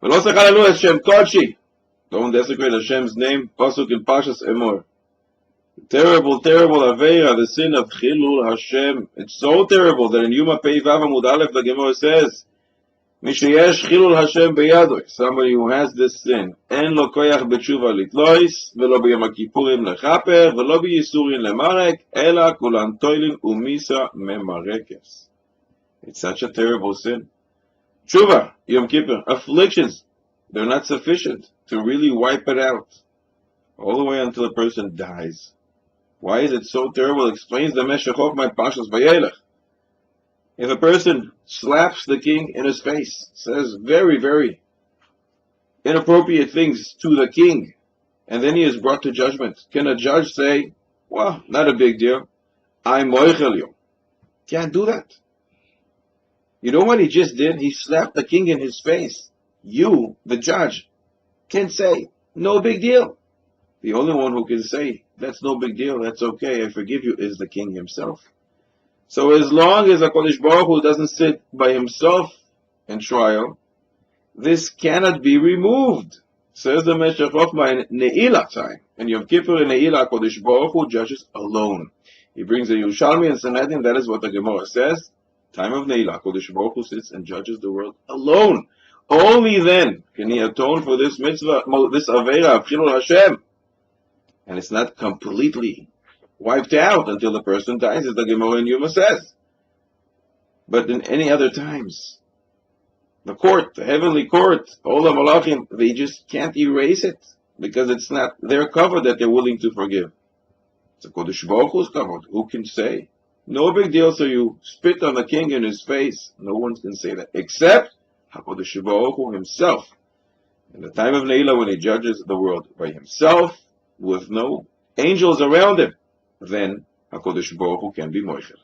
V'lo sechalalu Hashem Kodshi. Don't desecrate Hashem's name. Pasuk in Pashas Emor. Terrible, terrible Aveira, the sin of Chilul Hashem. It's so terrible that in Yuma Pei Vav Amud Aleph the Gemara says, Mishayesh Chilul Hashem beyadoi. Somebody who has this sin. En lo koyach b'tshuva litlois, v'lo b'yom kippurim lechaper, v'lo b'yisurin lemarek, ela kulan toilin umisa memarekes. It's such a terrible sin. Tshuva, Yom Kippur, afflictions, they're not sufficient to really wipe it out. All the way until a person dies. Why is it so terrible? It explains the Meshech of my Pashas Vayelech. If a person slaps the king in his face, says very, very inappropriate things to the king, and then he is brought to judgment, can a judge say, well, not a big deal, I'm moichel you? Can't do that. You know what he just did? He slapped the king in his face. You, the judge, can say, no big deal. The only one who can say, that's no big deal, that's okay, I forgive you, is the king himself. So as long as HaKadosh Baruch Hu doesn't sit by himself in trial, this cannot be removed. Says the Meshech Chochmah in Ne'ilah time. In Yom Kippur in Ne'ilah, HaKadosh Baruch Hu judges alone. He brings the Yerushalmi and Sanhedrin, that is what the Gemara says. Time of Ne'ilah, HaKadosh Baruch Hu sits and judges the world alone. Only then can he atone for this mitzvah, this Aveira of Chilul Hashem. And it's not completely wiped out until the person dies, as the Gemara in Yuma says. But in any other times, the court, the heavenly court, all the Malachim, they just can't erase it, because it's not their cover that they're willing to forgive. It's a Kodesh Baruch Hu's cover. Who can say? No big deal, so you spit on the king in his face. No one can say that, except HaKadosh Baruch Hu himself. In the time of Ne'ilah, when he judges the world by himself, with no angels around him, then HaKadosh Baruch Hu can be moichel.